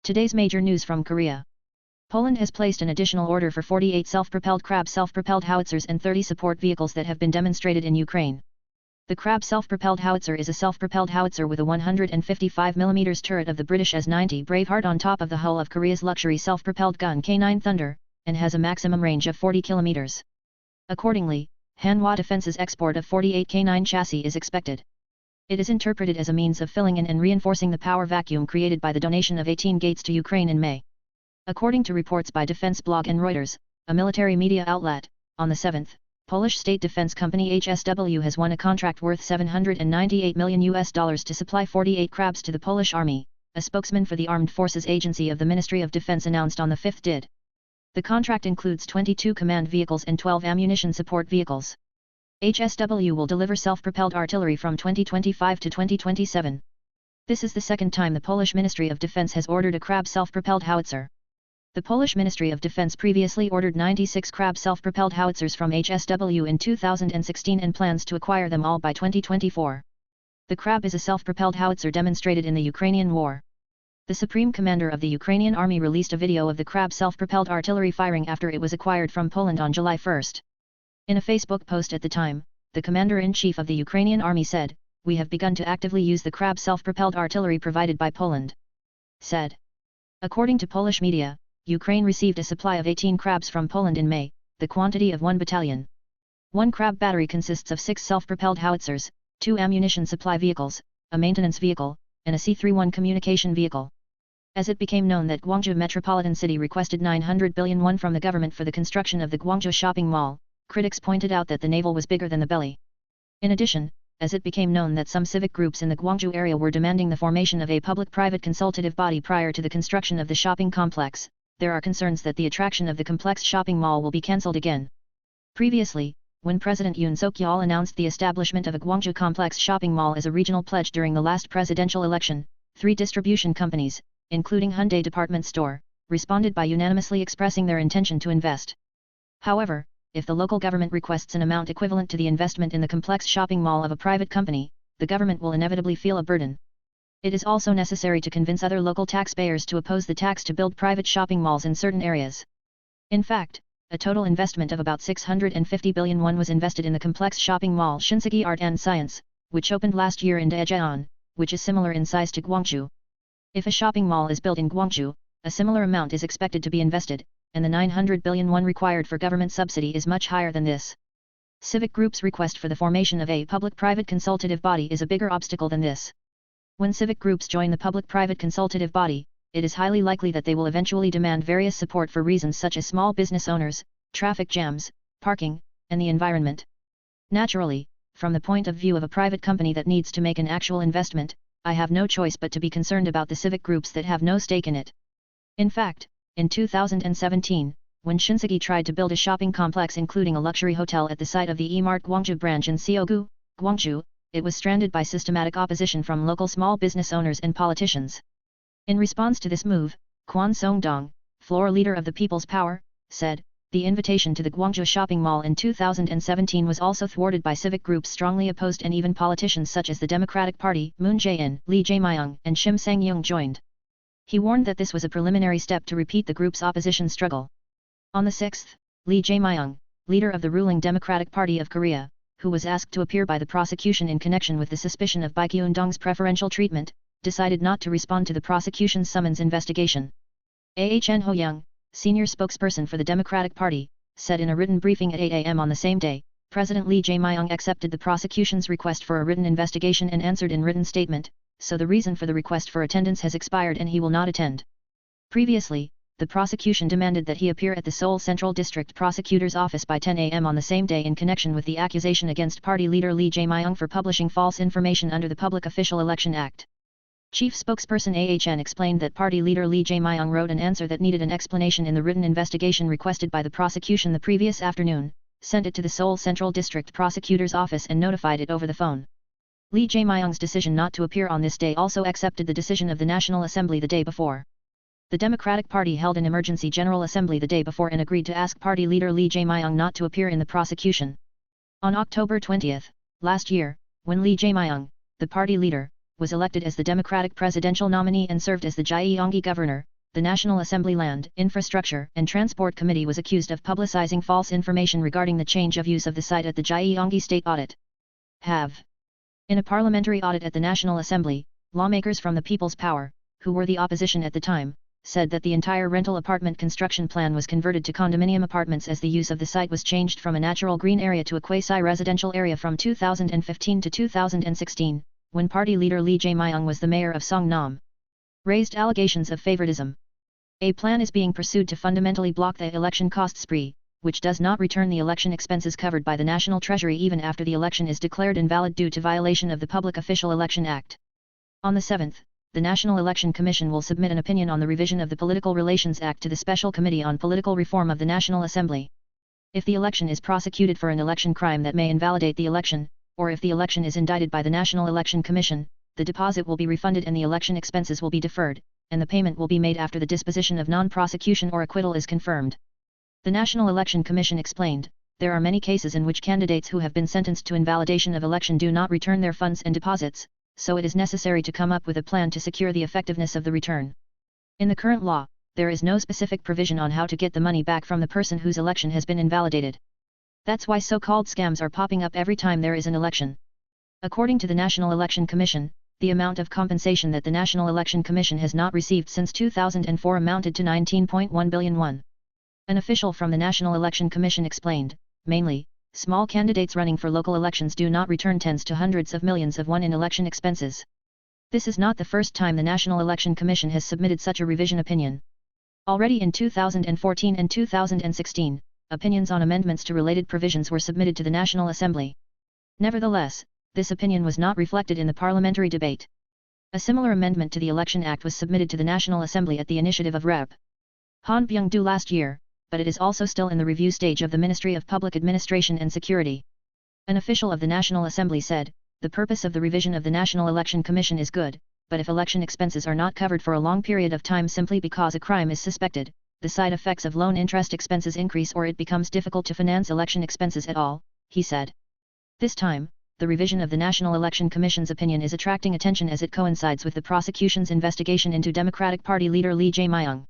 Today's major news from Korea. Poland has placed an additional order for 48 self-propelled Krab self-propelled howitzers and 30 support vehicles that have been demonstrated in Ukraine. The Krab self-propelled howitzer is a self-propelled howitzer with a 155mm turret of the British S-90 Braveheart on top of the hull of Korea's luxury self-propelled gun K9 Thunder, and has a maximum range of 40 kilometers. Accordingly, Hanwha Defense's export of 48 K9 chassis is expected. It is interpreted as a means of filling in and reinforcing the power vacuum created by the donation of 18 gates to Ukraine in May. According to reports by Defense Blog and Reuters, a military media outlet, on the 7th, Polish state defense company HSW has won a contract worth $798 million to supply 48 Krabs to the Polish army, a spokesman for the Armed Forces Agency of the Ministry of Defense announced on the 5th did. The contract includes 22 command vehicles and 12 ammunition support vehicles. HSW will deliver self-propelled artillery from 2025 to 2027. This is the second time the Polish Ministry of Defense has ordered a Krab self-propelled howitzer. The Polish Ministry of Defense previously ordered 96 Krab self-propelled howitzers from HSW in 2016 and plans to acquire them all by 2024. The Krab is a self-propelled howitzer demonstrated in the Ukrainian war. The Supreme Commander of the Ukrainian Army released a video of the Krab self-propelled artillery firing after it was acquired from Poland on July 1. In a Facebook post at the time, the Commander-in-Chief of the Ukrainian Army said, "We have begun to actively use the Krab self-propelled artillery provided by Poland." Said. According to Polish media, Ukraine received a supply of 18 Krabs from Poland in May, the quantity of 1 battalion. One Krab battery consists of 6 self-propelled howitzers, 2 ammunition supply vehicles, a maintenance vehicle, and a C-31 communication vehicle. As it became known that Gwangju Metropolitan City requested 900 billion won from the government for the construction of the Gwangju shopping mall, critics pointed out that the navel was bigger than the belly. In addition, as it became known that some civic groups in the Gwangju area were demanding the formation of a public-private consultative body prior to the construction of the shopping complex, there are concerns that the attraction of the complex shopping mall will be cancelled again. Previously, when President Yoon Suk-yeol announced the establishment of a Gwangju complex shopping mall as a regional pledge during the last presidential election, 3 distribution companies, including Hyundai Department Store, responded by unanimously expressing their intention to invest. However, if the local government requests an amount equivalent to the investment in the complex shopping mall of a private company, the government will inevitably feel a burden. It is also necessary to convince other local taxpayers to oppose the tax to build private shopping malls in certain areas. In fact, a total investment of about 650 billion won was invested in the complex shopping mall Shinsegae Art and Science, which opened last year in Daejeon, which is similar in size to Gwangju. If a shopping mall is built in Gwangju, a similar amount is expected to be invested, and the 900 billion won required for government subsidy is much higher than this. Civic groups' request for the formation of a public-private consultative body is a bigger obstacle than this. When civic groups join the public-private consultative body, it is highly likely that they will eventually demand various support for reasons such as small business owners, traffic jams, parking, and the environment. Naturally, from the point of view of a private company that needs to make an actual investment, I have no choice but to be concerned about the civic groups that have no stake in it. In fact, in 2017, when Shinsegae tried to build a shopping complex including a luxury hotel at the site of the E-Mart Gwangju branch in Seogu, Gwangju, it was stranded by systematic opposition from local small business owners and politicians. In response to this move, Kwon Song-dong, floor leader of the People's Power, said, "The invitation to the Gwangju shopping mall in 2017 was also thwarted by civic groups strongly opposed and even politicians such as the Democratic Party, Moon Jae-in, Lee Jae-myung, and Shim Sang-young joined." He warned that this was a preliminary step to repeat the group's opposition struggle. On the 6th, Lee Jae-myung, leader of the ruling Democratic Party of Korea, who was asked to appear by the prosecution in connection with the suspicion of Baekhyun-dong's preferential treatment, decided not to respond to the prosecution's summons investigation. Ahn Ho-young, senior spokesperson for the Democratic Party, said in a written briefing at 8 a.m. on the same day, President Lee Jae-myung accepted the prosecution's request for a written investigation and answered in written statement, so the reason for the request for attendance has expired and he will not attend. Previously, the prosecution demanded that he appear at the Seoul Central District Prosecutor's Office by 10 a.m. on the same day in connection with the accusation against party leader Lee Jae-myung for publishing false information under the Public Official Election Act. Chief spokesperson Ahn explained that party leader Lee Jae-myung wrote an answer that needed an explanation in the written investigation requested by the prosecution the previous afternoon, sent it to the Seoul Central District Prosecutor's Office and notified it over the phone. Lee Jae-myung's decision not to appear on this day also accepted the decision of the National Assembly the day before. The Democratic Party held an emergency General Assembly the day before and agreed to ask party leader Lee Jae-myung not to appear in the prosecution. On October 20, last year, when Lee Jae-myung, the party leader, was elected as the Democratic presidential nominee and served as the Gyeonggi governor, the National Assembly Land, Infrastructure and Transport Committee was accused of publicizing false information regarding the change of use of the site at the Jae-myung State Audit. In a parliamentary audit at the National Assembly, lawmakers from the People's Power, who were the opposition at the time, said that the entire rental apartment construction plan was converted to condominium apartments as the use of the site was changed from a natural green area to a quasi-residential area from 2015 to 2016, when party leader Lee Jae-myung was the mayor of Songnam. Raised allegations of favoritism. A plan is being pursued to fundamentally block the election cost spree, which does not return the election expenses covered by the National Treasury even after the election is declared invalid due to violation of the Public Official Election Act. On the 7th, the National Election Commission will submit an opinion on the revision of the Political Relations Act to the Special Committee on Political Reform of the National Assembly. If the election is prosecuted for an election crime that may invalidate the election, or if the election is indicted by the National Election Commission, the deposit will be refunded and the election expenses will be deferred, and the payment will be made after the disposition of non-prosecution or acquittal is confirmed. The National Election Commission explained, there are many cases in which candidates who have been sentenced to invalidation of election do not return their funds and deposits, so it is necessary to come up with a plan to secure the effectiveness of the return. In the current law, there is no specific provision on how to get the money back from the person whose election has been invalidated. That's why so-called scams are popping up every time there is an election. According to the National Election Commission, the amount of compensation that the National Election Commission has not received since 2004 amounted to 19.1 billion won. An official from the National Election Commission explained, mainly, small candidates running for local elections do not return tens to hundreds of millions of won in election expenses. This is not the first time the National Election Commission has submitted such a revision opinion. Already in 2014 and 2016, opinions on amendments to related provisions were submitted to the National Assembly. Nevertheless, this opinion was not reflected in the parliamentary debate. A similar amendment to the Election Act was submitted to the National Assembly at the initiative of Rep. Han Byung-do last year, but it is also still in the review stage of the Ministry of Public Administration and Security. An official of the National Assembly said, the purpose of the revision of the National Election Commission is good, but if election expenses are not covered for a long period of time simply because a crime is suspected, the side effects of loan interest expenses increase or it becomes difficult to finance election expenses at all, he said. This time, the revision of the National Election Commission's opinion is attracting attention as it coincides with the prosecution's investigation into Democratic Party leader Lee Jae-myung.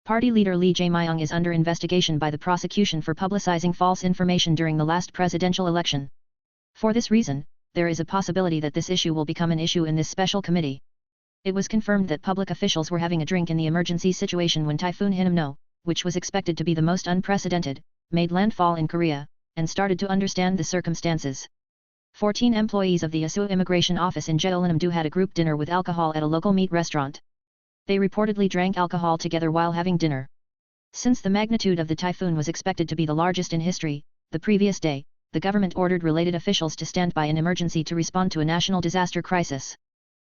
Party leader Lee Jae-myung is under investigation by the prosecution for publicizing false information during the last presidential election. For this reason, there is a possibility that this issue will become an issue in this special committee. It was confirmed that public officials were having a drink in the emergency situation when Typhoon Hinamno, which was expected to be the most unprecedented, made landfall in Korea, and started to understand the circumstances. 14 employees of the Yeosu Immigration Office in Jeollanam-do had a group dinner with alcohol at a local meat restaurant. They reportedly drank alcohol together while having dinner. Since the magnitude of the typhoon was expected to be the largest in history, the previous day, the government ordered related officials to stand by in emergency to respond to a national disaster crisis.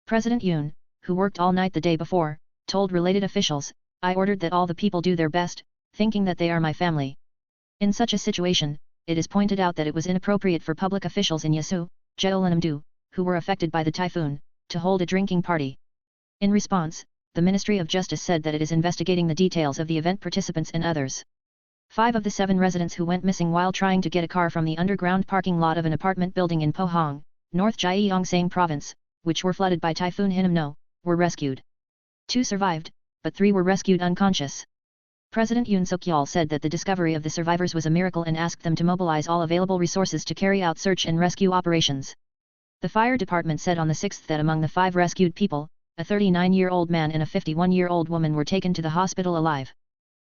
President Yoon, who worked all night the day before, told related officials, I ordered that all the people do their best, thinking that they are my family. In such a situation, it is pointed out that it was inappropriate for public officials in Yeosu, Jeollanam-do, who were affected by the typhoon, to hold a drinking party. In response, the Ministry of Justice said that it is investigating the details of the event participants and others. 5 of the 7 residents who went missing while trying to get a car from the underground parking lot of an apartment building in Pohang, North Gyeongsang Province, which were flooded by Typhoon Hinamno, were rescued. 2 survived, but 3 were rescued unconscious. President Yoon Suk-yeol said that the discovery of the survivors was a miracle and asked them to mobilize all available resources to carry out search and rescue operations. The fire department said on the 6th that among the 5 rescued people, a 39-year-old man and a 51-year-old woman were taken to the hospital alive.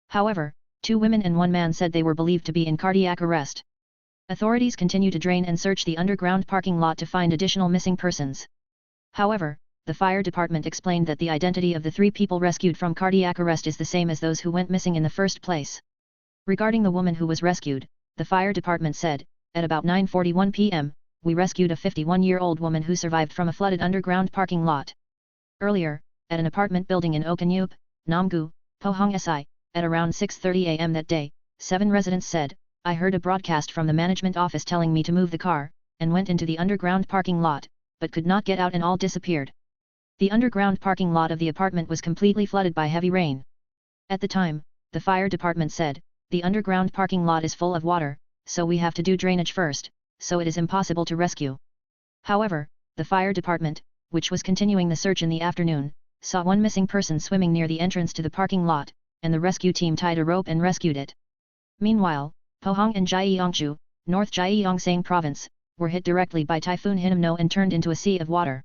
However, 2 women and 1 man said they were believed to be in cardiac arrest. Authorities continue to drain and search the underground parking lot to find additional missing persons. However, the fire department explained that the identity of the 3 people rescued from cardiac arrest is the same as those who went missing in the first place. Regarding the woman who was rescued, the fire department said, at about 9:41 p.m., we rescued a 51-year-old woman who survived from a flooded underground parking lot. Earlier, at an apartment building in Okanyup, Namgu, Pohang Si, at around 6:30 a.m. that day, 7 residents said, I heard a broadcast from the management office telling me to move the car, and went into the underground parking lot, but could not get out and all disappeared. The underground parking lot of the apartment was completely flooded by heavy rain. At the time, the fire department said, the underground parking lot is full of water, so we have to do drainage first, so it is impossible to rescue. However, the fire department, which was continuing the search in the afternoon, saw one missing person swimming near the entrance to the parking lot, and the rescue team tied a rope and rescued it. Meanwhile, Pohang and Jae-myung, North Gyeongsang Province, were hit directly by Typhoon Hinamno and turned into a sea of water.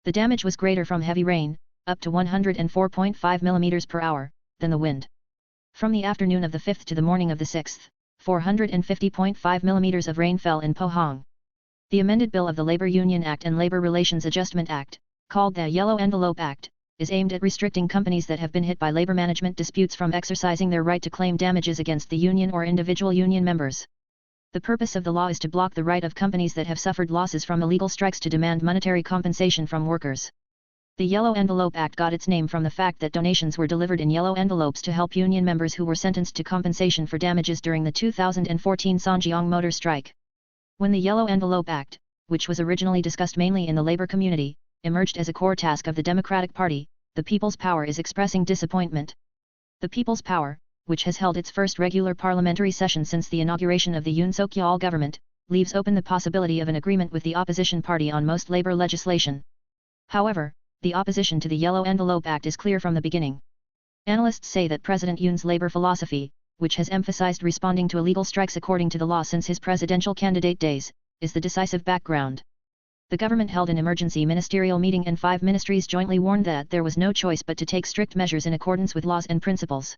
The damage was greater from heavy rain, up to 104.5 mm per hour, than the wind. From the afternoon of the 5th to the morning of the 6th, 450.5 mm of rain fell in Pohang. The amended bill of the Labor Union Act and Labor Relations Adjustment Act, called the Yellow Envelope Act, is aimed at restricting companies that have been hit by labor management disputes from exercising their right to claim damages against the union or individual union members. The purpose of the law is to block the right of companies that have suffered losses from illegal strikes to demand monetary compensation from workers. The Yellow Envelope Act got its name from the fact that donations were delivered in yellow envelopes to help union members who were sentenced to compensation for damages during the 2014 Sanjeong motor strike. When the Yellow Envelope Act, which was originally discussed mainly in the labor community, emerged as a core task of the Democratic Party, the People's Power is expressing disappointment. The People's Power, which has held its first regular parliamentary session since the inauguration of the Yoon Suk-yeol government, leaves open the possibility of an agreement with the opposition party on most labor legislation. However, the opposition to the Yellow Envelope Act is clear from the beginning. Analysts say that President Yoon's labor philosophy, which has emphasized responding to illegal strikes according to the law since his presidential candidate days, is the decisive background. The government held an emergency ministerial meeting and 5 ministries jointly warned that there was no choice but to take strict measures in accordance with laws and principles.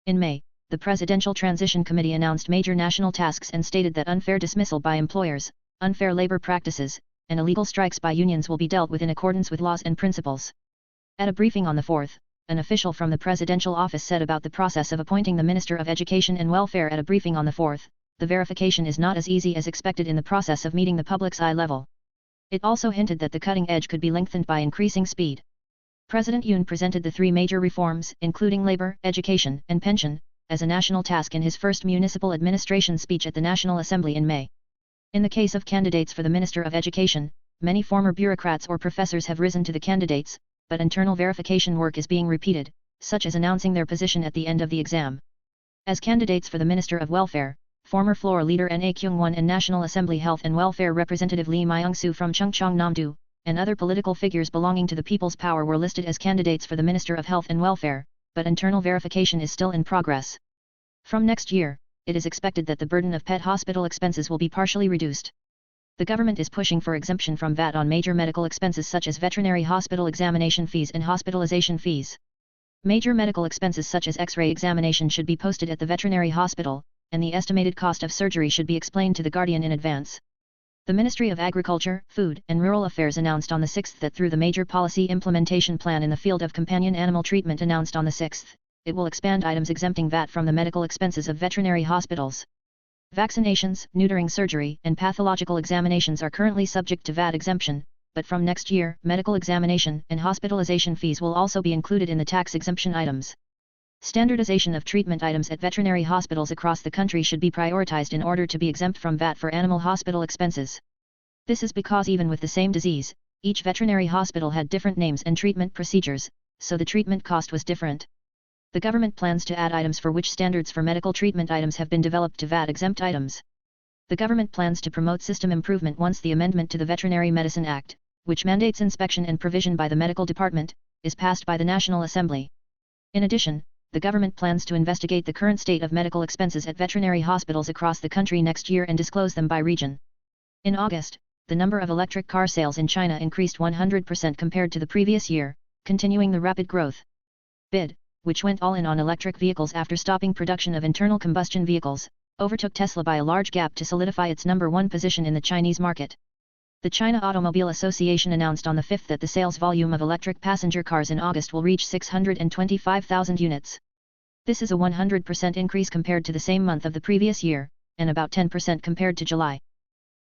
In May, the Presidential Transition Committee announced major national tasks and stated that unfair dismissal by employers, unfair labor practices, and illegal strikes by unions will be dealt with in accordance with laws and principles. At a briefing on the 4th, an official from the presidential office said about the process of appointing the Minister of Education and Welfare at a briefing on the 4th, the verification is not as easy as expected in the process of meeting the public's eye level. It also hinted that the cutting edge could be lengthened by increasing speed. President Yoon presented the 3 major reforms, including labor, education, and pension, as a national task in his first municipal administration speech at the National Assembly in May. In the case of candidates for the Minister of Education, many former bureaucrats or professors have risen to the candidates, but internal verification work is being repeated, such as announcing their position at the end of the exam. As candidates for the Minister of Welfare, former floor leader Na Kyung-won and National Assembly Health and Welfare Representative Lee Myung-soo from Chungcheong-namdo, and other political figures belonging to the People's Power were listed as candidates for the Minister of Health and Welfare, but internal verification is still in progress. From next year, it is expected that the burden of pet hospital expenses will be partially reduced. The government is pushing for exemption from VAT on major medical expenses such as veterinary hospital examination fees and hospitalization fees. Major medical expenses such as X-ray examination should be posted at the veterinary hospital, and the estimated cost of surgery should be explained to the guardian in advance. The Ministry of Agriculture, Food and Rural Affairs announced on the 6th that through the major policy implementation plan in the field of companion animal treatment announced on the 6th, it will expand items exempting VAT from the medical expenses of veterinary hospitals. Vaccinations, neutering surgery, and pathological examinations are currently subject to VAT exemption, but from next year, medical examination and hospitalization fees will also be included in the tax exemption items. Standardization of treatment items at veterinary hospitals across the country should be prioritized in order to be exempt from VAT for animal hospital expenses. This is because even with the same disease, each veterinary hospital had different names and treatment procedures, so the treatment cost was different. The government plans to add items for which standards for medical treatment items have been developed to VAT-exempt items. The government plans to promote system improvement once the amendment to the Veterinary Medicine Act, which mandates inspection and provision by the medical department, is passed by the National Assembly. In addition, the government plans to investigate the current state of medical expenses at veterinary hospitals across the country next year and disclose them by region. In August, the number of electric car sales in China increased 100% compared to the previous year, continuing the rapid growth. BID, which went all in on electric vehicles after stopping production of internal combustion vehicles, overtook Tesla by a large gap to solidify its #1 position in the Chinese market. The China Automobile Association announced on the 5th that the sales volume of electric passenger cars in August will reach 625,000 units. This is a 100% increase compared to the same month of the previous year, and about 10% compared to July.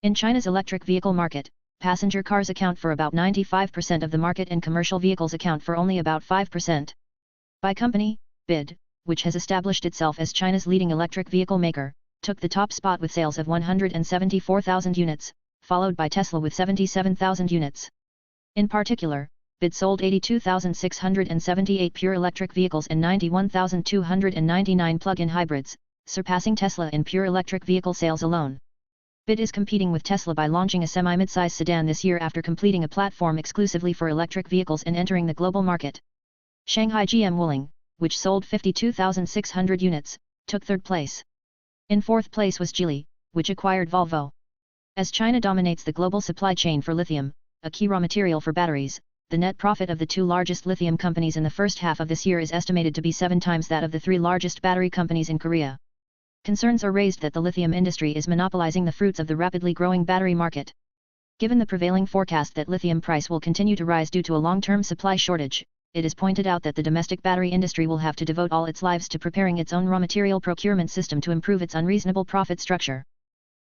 In China's electric vehicle market, passenger cars account for about 95% of the market and commercial vehicles account for only about 5%. By company, BID, which has established itself as China's leading electric vehicle maker, took the top spot with sales of 174,000 units, followed by Tesla with 77,000 units. In particular, BID sold 82,678 pure electric vehicles and 91,299 plug-in hybrids, surpassing Tesla in pure electric vehicle sales alone. BID is competing with Tesla by launching a semi-midsize sedan this year after completing a platform exclusively for electric vehicles and entering the global market. Shanghai GM Wuling, which sold 52,600 units, took third place. In fourth place was Geely, which acquired Volvo. As China dominates the global supply chain for lithium, a key raw material for batteries, the net profit of the two largest lithium companies in the first half of this year is estimated to be 7 times that of the 3 largest battery companies in Korea. Concerns are raised that the lithium industry is monopolizing the fruits of the rapidly growing battery market. Given the prevailing forecast that lithium price will continue to rise due to a long-term supply shortage, it is pointed out that the domestic battery industry will have to devote all its lives to preparing its own raw material procurement system to improve its unreasonable profit structure.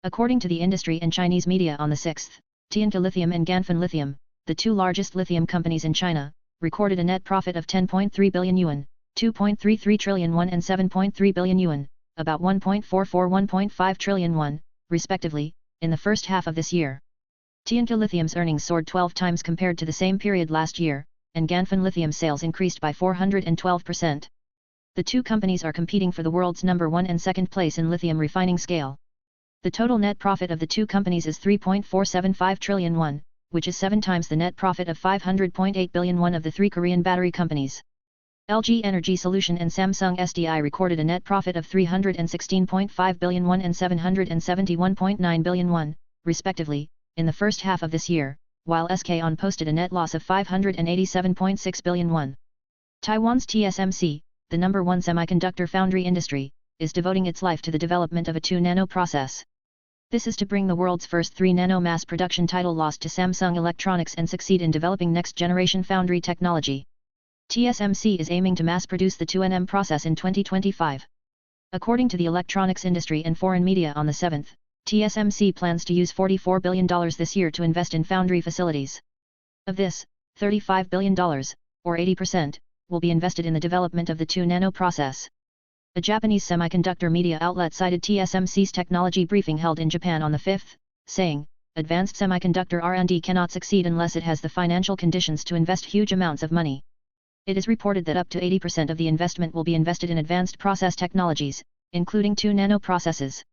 According to the industry and Chinese media on the 6th, Tianqi Lithium and Ganfeng Lithium, the two largest lithium companies in China, recorded a net profit of 10.3 billion yuan, 2.33 trillion won and 7.3 billion yuan, about 1.44-1.5 trillion won, respectively, in the first half of this year. Tianqi Lithium's earnings soared 12 times compared to the same period last year, and Ganfeng Lithium sales increased by 412%. The two companies are competing for the world's number 1 and 2nd place in lithium refining scale. The total net profit of the two companies is 3.475 trillion won, which is 7 times the net profit of 500.8 billion won of the 3 Korean battery companies. LG Energy Solution and Samsung SDI recorded a net profit of 316.5 billion won and 771.9 billion won, respectively, in the first half of this year, while SK On posted a net loss of 587.6 billion won. Taiwan's TSMC, the number 1 semiconductor foundry industry, is devoting its life to the development of a 2-nano process. This is to bring the world's first 3-nano mass production title lost to Samsung Electronics and succeed in developing next-generation foundry technology. TSMC is aiming to mass-produce the 2nm process in 2025. According to the electronics industry and foreign media on the 7th, TSMC plans to use $44 billion this year to invest in foundry facilities. Of this, $35 billion, or 80%, will be invested in the development of the 2nano process. A Japanese semiconductor media outlet cited TSMC's technology briefing held in Japan on the 5th, saying, "Advanced semiconductor R&D cannot succeed unless it has the financial conditions to invest huge amounts of money." It is reported that up to 80% of the investment will be invested in advanced process technologies, including 2nano processes.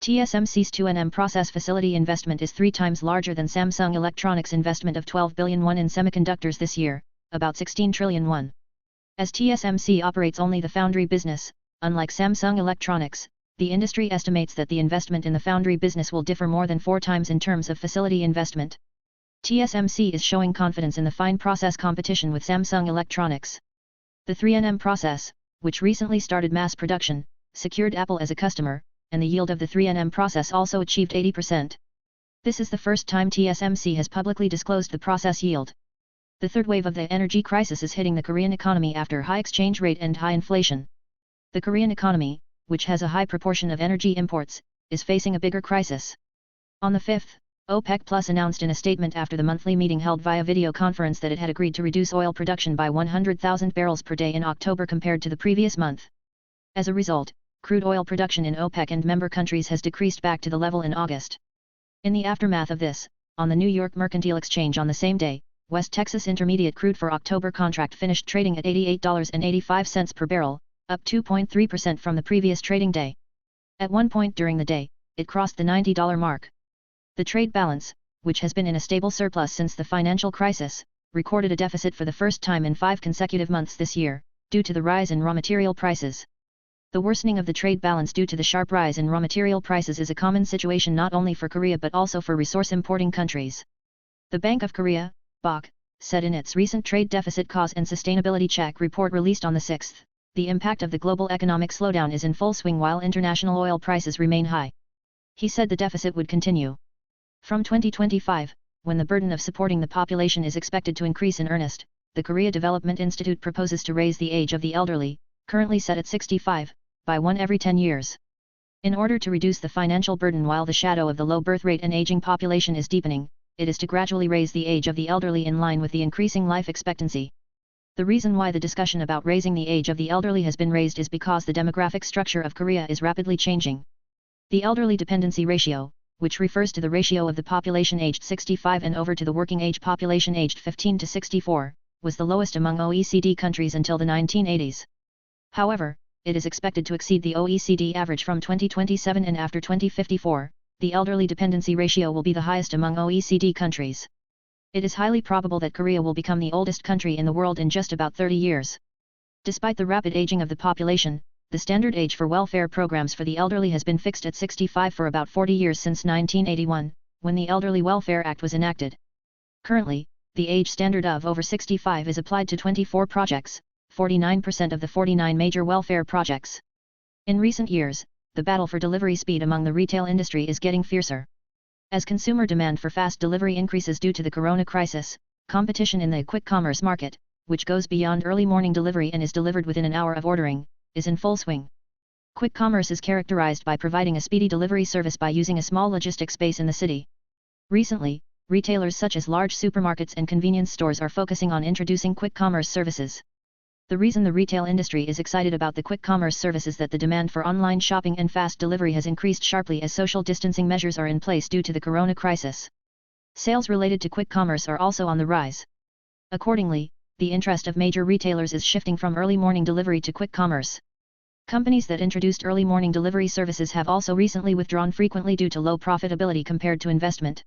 TSMC's 2nm process facility investment is 3 times larger than Samsung Electronics' investment of 12 billion won in semiconductors this year, about 16 trillion won. As TSMC operates only the foundry business, unlike Samsung Electronics, the industry estimates that the investment in the foundry business will differ more than 4 times in terms of facility investment. TSMC is showing confidence in the fine process competition with Samsung Electronics. The 3nm process, which recently started mass production, secured Apple as a customer, and the yield of the 3nm process also achieved 80%. This is the first time TSMC has publicly disclosed the process yield. The third wave of the energy crisis is hitting the Korean economy after high exchange rate and high inflation. The Korean economy, which has a high proportion of energy imports, is facing a bigger crisis. On the 5th, OPEC Plus announced in a statement after the monthly meeting held via video conference that it had agreed to reduce oil production by 100,000 barrels per day in October compared to the previous month. As a result, crude oil production in OPEC and member countries has decreased back to the level in August. In the aftermath of this, on the New York Mercantile Exchange on the same day, West Texas Intermediate crude for October contract finished trading at $88.85 per barrel, up 2.3% from the previous trading day. At one point during the day, it crossed the $90 mark. The trade balance, which has been in a stable surplus since the financial crisis, recorded a deficit for the first time in 5 consecutive months this year, due to the rise in raw material prices. The worsening of the trade balance due to the sharp rise in raw material prices is a common situation not only for Korea but also for resource-importing countries. The Bank of Korea, BOK, said in its recent Trade Deficit Cause and Sustainability Check report released on the 6th, the impact of the global economic slowdown is in full swing while international oil prices remain high. He said the deficit would continue. From 2025, when the burden of supporting the population is expected to increase in earnest, the Korea Development Institute proposes to raise the age of the elderly, currently set at 65, by 1 every 10 years. In order to reduce the financial burden while the shadow of the low birth rate and aging population is deepening, it is to gradually raise the age of the elderly in line with the increasing life expectancy. The reason why the discussion about raising the age of the elderly has been raised is because the demographic structure of Korea is rapidly changing. The elderly dependency ratio, which refers to the ratio of the population aged 65 and over to the working age population aged 15 to 64, was the lowest among OECD countries until the 1980s. However, it is expected to exceed the OECD average from 2027 and after 2054, the elderly dependency ratio will be the highest among OECD countries. It is highly probable that Korea will become the oldest country in the world in just about 30 years. Despite the rapid aging of the population, the standard age for welfare programs for the elderly has been fixed at 65 for about 40 years since 1981, when the Elderly Welfare Act was enacted. Currently, the age standard of over 65 is applied to 24 projects, 49% of the 49 major welfare projects. In recent years, the battle for delivery speed among the retail industry is getting fiercer. As consumer demand for fast delivery increases due to the corona crisis, competition in the quick commerce market, which goes beyond early morning delivery and is delivered within an hour of ordering, is in full swing. Quick commerce is characterized by providing a speedy delivery service by using a small logistic space in the city. Recently, retailers such as large supermarkets and convenience stores are focusing on introducing quick commerce services. The reason the retail industry is excited about the quick commerce service is that the demand for online shopping and fast delivery has increased sharply as social distancing measures are in place due to the corona crisis. Sales related to quick commerce are also on the rise. Accordingly, the interest of major retailers is shifting from early morning delivery to quick commerce. Companies that introduced early morning delivery services have also recently withdrawn frequently due to low profitability compared to investment.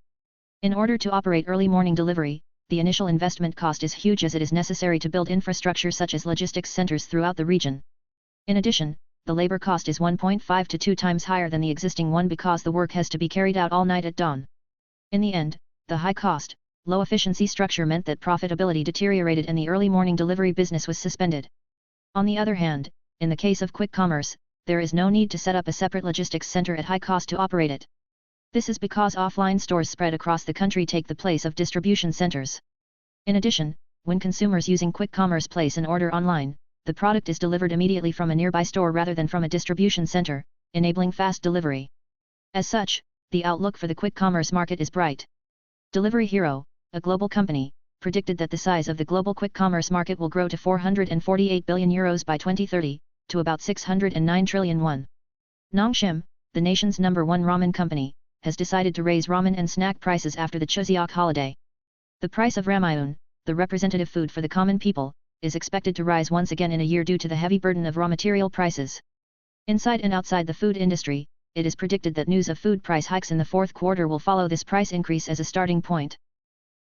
In order to operate early morning delivery, the initial investment cost is huge as it is necessary to build infrastructure such as logistics centers throughout the region. In addition, the labor cost is 1.5 to 2 times higher than the existing one because the work has to be carried out all night at dawn. In the end, the high cost, low efficiency structure meant that profitability deteriorated and the early morning delivery business was suspended. On the other hand, in the case of quick commerce, there is no need to set up a separate logistics center at high cost to operate it. This is because offline stores spread across the country take the place of distribution centers. In addition, when consumers using quick commerce place an order online, the product is delivered immediately from a nearby store rather than from a distribution center, enabling fast delivery. As such, the outlook for the quick commerce market is bright. Delivery Hero, a global company, predicted that the size of the global quick commerce market will grow to 448 billion euros by 2030, to about 609 trillion won. Nongshim, the nation's #1 ramen company, has decided to raise ramen and snack prices after the Chuseok holiday. The price of Jae-myung, the representative food for the common people, is expected to rise once again in a year due to the heavy burden of raw material prices. Inside and outside the food industry, it is predicted that news of food price hikes in the fourth quarter will follow this price increase as a starting point.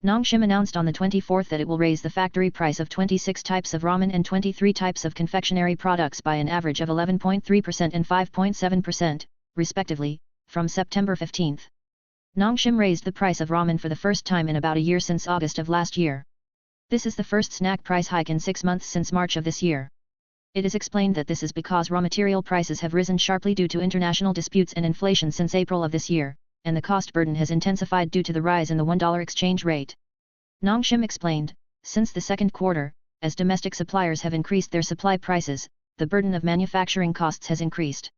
Nongshim announced on the 24th that it will raise the factory price of 26 types of ramen and 23 types of confectionery products by an average of 11.3% and 5.7%, respectively, from September 15. Nongshim raised the price of ramen for the first time in about a year since August of last year. This is the first snack price hike in 6 months since March of this year. It is explained that this is because raw material prices have risen sharply due to international disputes and inflation since April of this year, and the cost burden has intensified due to the rise in the $1 exchange rate. Nongshim explained, since the second quarter, as domestic suppliers have increased their supply prices, the burden of manufacturing costs has increased.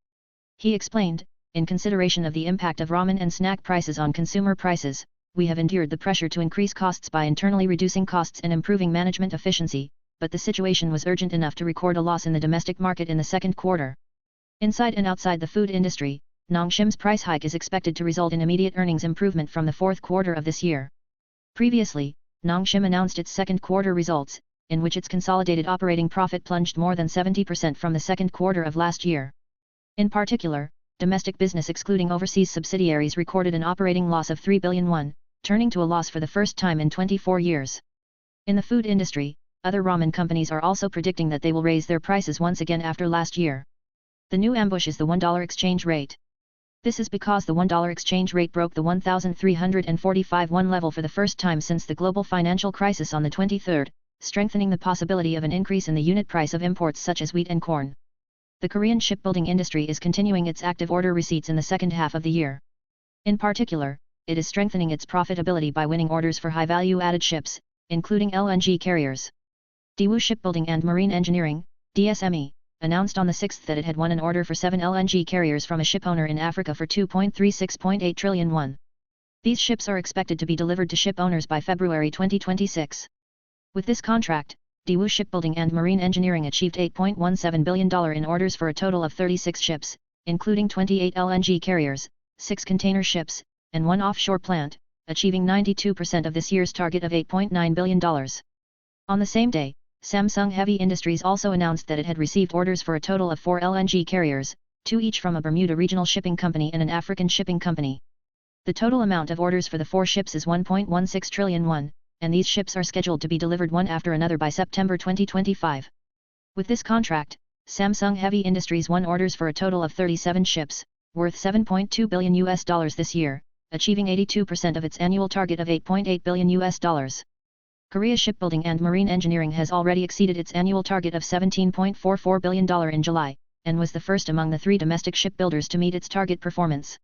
He explained, in consideration of the impact of ramen and snack prices on consumer prices, we have endured the pressure to increase costs by internally reducing costs and improving management efficiency, but the situation was urgent enough to record a loss in the domestic market in the second quarter. Inside and outside the food industry, Nongshim's price hike is expected to result in immediate earnings improvement from the fourth quarter of this year. Previously, Nongshim announced its second quarter results, in which its consolidated operating profit plunged more than 70% from the second quarter of last year. In particular, domestic business excluding overseas subsidiaries recorded an operating loss of 3 billion won, turning to a loss for the first time in 24 years. In the food industry, other ramen companies are also predicting that they will raise their prices once again after last year. The new ambush is the $1 exchange rate. This is because the $1 exchange rate broke the 1,345 won level for the first time since the global financial crisis on the 23rd, strengthening the possibility of an increase in the unit price of imports such as wheat and corn. The Korean shipbuilding industry is continuing its active order receipts in the second half of the year. In particular, it is strengthening its profitability by winning orders for high-value-added ships, including LNG carriers. Daewoo Shipbuilding and Marine Engineering, DSME, announced on the 6th that it had won an order for 7 LNG carriers from a shipowner in Africa for 2.36.8 trillion won. These ships are expected to be delivered to ship owners by February 2026. With this contract, Daewoo Shipbuilding and Marine Engineering achieved $8.17 billion in orders for a total of 36 ships, including 28 LNG carriers, 6 container ships, and 1 offshore plant, achieving 92% of this year's target of $8.9 billion. On the same day, Samsung Heavy Industries also announced that it had received orders for a total of 4 LNG carriers, 2 each from a Bermuda regional shipping company and an African shipping company. The total amount of orders for the 4 ships is 1.16 trillion won, and these ships are scheduled to be delivered one after another by September 2025. With this contract, Samsung Heavy Industries won orders for a total of 37 ships, worth $7.2 billion this year, achieving 82% of its annual target of $8.8 billion. Korea Shipbuilding and Marine Engineering has already exceeded its annual target of $17.44 billion in July, and was the first among the 3 domestic shipbuilders to meet its target performance.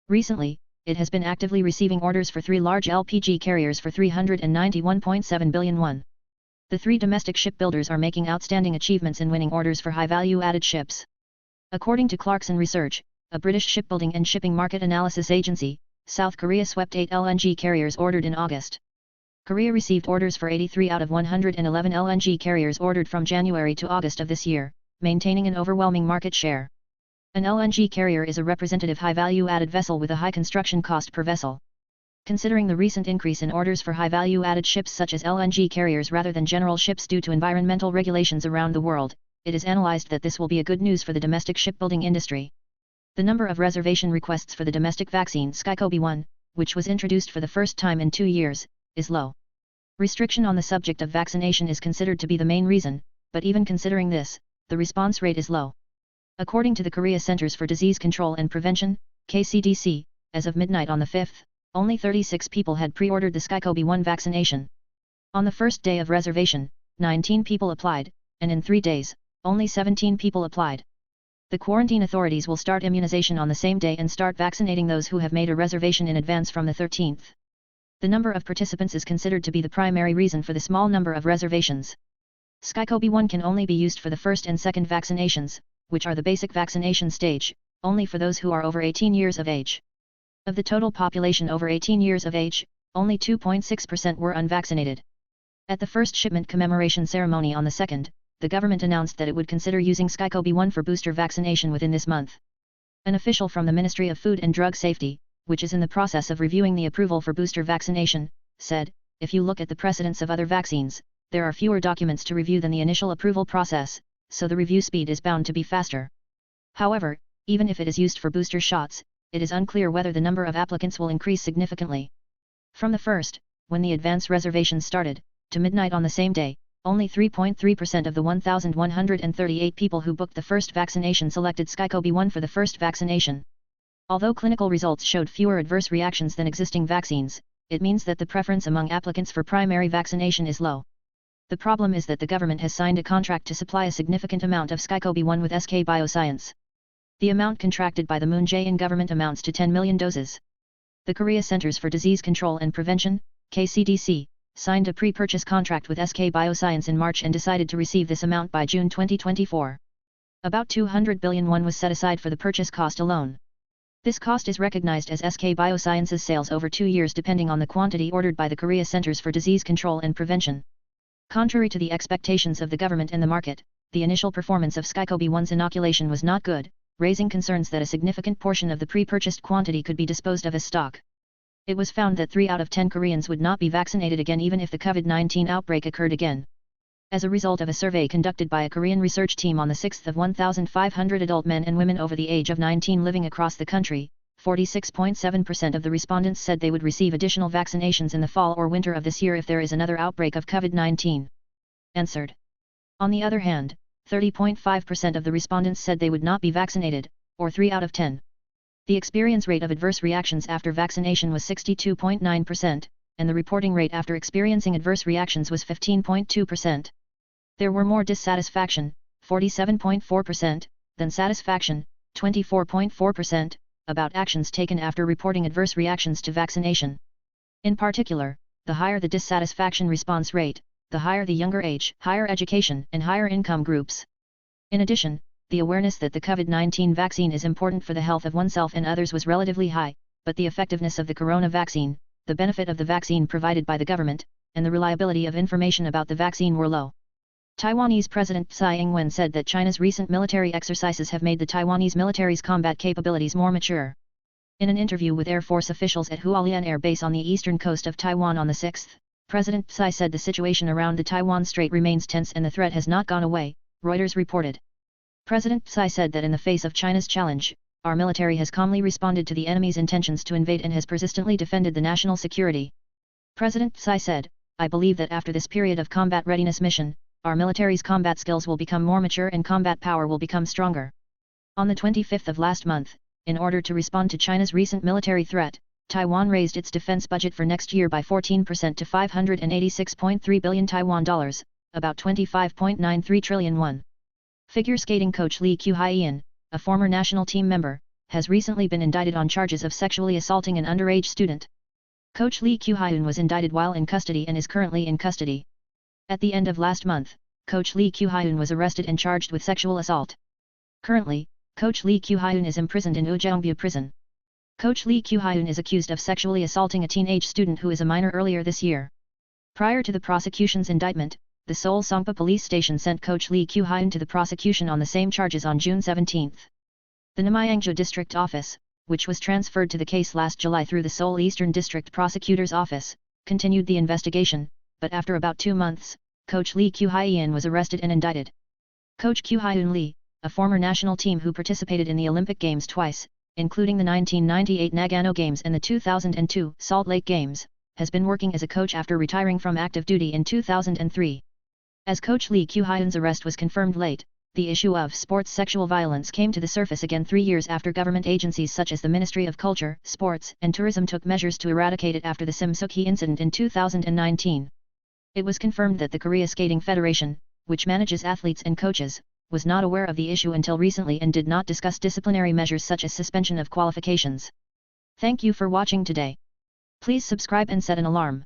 Recently, it has been actively receiving orders for 3 large LPG carriers for 391.7 billion won. The 3 domestic shipbuilders are making outstanding achievements in winning orders for high-value-added ships. According to Clarkson Research, a British shipbuilding and shipping market analysis agency, South Korea swept 8 LNG carriers ordered in August. Korea received orders for 83 out of 111 LNG carriers ordered from January to August of this year, maintaining an overwhelming market share. An LNG carrier is a representative high-value-added vessel with a high construction cost per vessel. Considering the recent increase in orders for high-value-added ships such as LNG carriers rather than general ships due to environmental regulations around the world, it is analyzed that this will be a good news for the domestic shipbuilding industry. The number of reservation requests for the domestic vaccine SkyCoV-1, which was introduced for the first time in 2 years, is low. Restriction on the subject of vaccination is considered to be the main reason, but even considering this, the response rate is low. According to the Korea Centers for Disease Control and Prevention, KCDC, as of midnight on the 5th, only 36 people had pre-ordered the SkyCoV-1 vaccination. On the first day of reservation, 19 people applied, and in 3 days, only 17 people applied. The quarantine authorities will start immunization on the same day and start vaccinating those who have made a reservation in advance from the 13th. The number of participants is considered to be the primary reason for the small number of reservations. SkyCoV-1 can only be used for the first and second vaccinations, which are the basic vaccination stage, only for those who are over 18 years of age. Of the total population over 18 years of age, only 2.6% were unvaccinated. At the first shipment commemoration ceremony on the 2nd, the government announced that it would consider using SkyCoV-1 for booster vaccination within this month. An official from the Ministry of Food and Drug Safety, which is in the process of reviewing the approval for booster vaccination, said, "If you look at the precedents of other vaccines, there are fewer documents to review than the initial approval process, so the review speed is bound to be faster. However, even if it is used for booster shots, it is unclear whether the number of applicants will increase significantly." From the first, when the advance reservations started, to midnight on the same day, only 3.3% of the 1,138 people who booked the first vaccination selected SkyCoV-1 for the first vaccination. Although clinical results showed fewer adverse reactions than existing vaccines, it means that the preference among applicants for primary vaccination is low. The problem is that the government has signed a contract to supply a significant amount of SkyCoV-1 with SK Bioscience. The amount contracted by the Moon Jae-in government amounts to 10 million doses. The Korea Centers for Disease Control and Prevention, KCDC, signed a pre-purchase contract with SK Bioscience in March and decided to receive this amount by June 2024. About 200 billion won was set aside for the purchase cost alone. This cost is recognized as SK Bioscience's sales over 2 years depending on the quantity ordered by the Korea Centers for Disease Control and Prevention. Contrary to the expectations of the government and the market, the initial performance of SkyCoV-1's inoculation was not good, raising concerns that a significant portion of the pre-purchased quantity could be disposed of as stock. It was found that 3 out of 10 Koreans would not be vaccinated again even if the COVID-19 outbreak occurred again. As a result of a survey conducted by a Korean research team on the 6th of 1,500 adult men and women over the age of 19 living across the country, 46.7% of the respondents said they would receive additional vaccinations in the fall or winter of this year if there is another outbreak of COVID-19. Answered. On the other hand, 30.5% of the respondents said they would not be vaccinated, or 3 out of 10. The experience rate of adverse reactions after vaccination was 62.9%, and the reporting rate after experiencing adverse reactions was 15.2%. There were more dissatisfaction, 47.4%, than satisfaction, 24.4%, about actions taken after reporting adverse reactions to vaccination. In particular, the higher the dissatisfaction response rate, the higher the younger age, higher education, and higher income groups. In addition, the awareness that the COVID-19 vaccine is important for the health of oneself and others was relatively high, but the effectiveness of the corona vaccine, the benefit of the vaccine provided by the government, and the reliability of information about the vaccine were low. Taiwanese President Tsai Ing-wen said that China's recent military exercises have made the Taiwanese military's combat capabilities more mature. In an interview with Air Force officials at Hualien Air Base on the eastern coast of Taiwan on the 6th, President Tsai said the situation around the Taiwan Strait remains tense and the threat has not gone away, Reuters reported. President Tsai said that in the face of China's challenge, our military has calmly responded to the enemy's intentions to invade and has persistently defended the national security. President Tsai said, I believe that after this period of combat readiness mission, our military's combat skills will become more mature and combat power will become stronger. On the 25th of last month, in order to respond to China's recent military threat, Taiwan raised its defense budget for next year by 14% to 586.3 billion Taiwan dollars, about 25.93 trillion won. Figure skating coach Lee Kyu-hyeon, a former national team member, has recently been indicted on charges of sexually assaulting an underage student. Coach Lee Kyu-hyeon was indicted while in custody and is currently in custody. At the end of last month, Coach Lee Kyu-hyeon was arrested and charged with sexual assault. Currently, Coach Lee Kyu-hyeon is imprisoned in Ujeongbu prison. Coach Lee Kyu-hyeon is accused of sexually assaulting a teenage student who is a minor earlier this year. Prior to the prosecution's indictment, the Seoul Songpa police station sent Coach Lee Kyu-hyeon to the prosecution on the same charges on June 17. The Namyangju District Office, which was transferred to the case last July through the Seoul Eastern District Prosecutor's Office, continued the investigation, but after about 2 months, Coach Lee Kyu-hyeon was arrested and indicted. Coach Kyu-hyeon Lee, a former national team who participated in the Olympic Games twice, including the 1998 Nagano Games and the 2002 Salt Lake Games, has been working as a coach after retiring from active duty in 2003. As Coach Lee Kyu-hyeon's arrest was confirmed late, the issue of sports sexual violence came to the surface again 3 years after government agencies such as the Ministry of Culture, Sports and Tourism took measures to eradicate it after the Sim-suk-hee incident in 2019. It was confirmed that the Korea Skating Federation, which manages athletes and coaches, was not aware of the issue until recently and did not discuss disciplinary measures such as suspension of qualifications. Thank you for watching today. Please subscribe and set an alarm.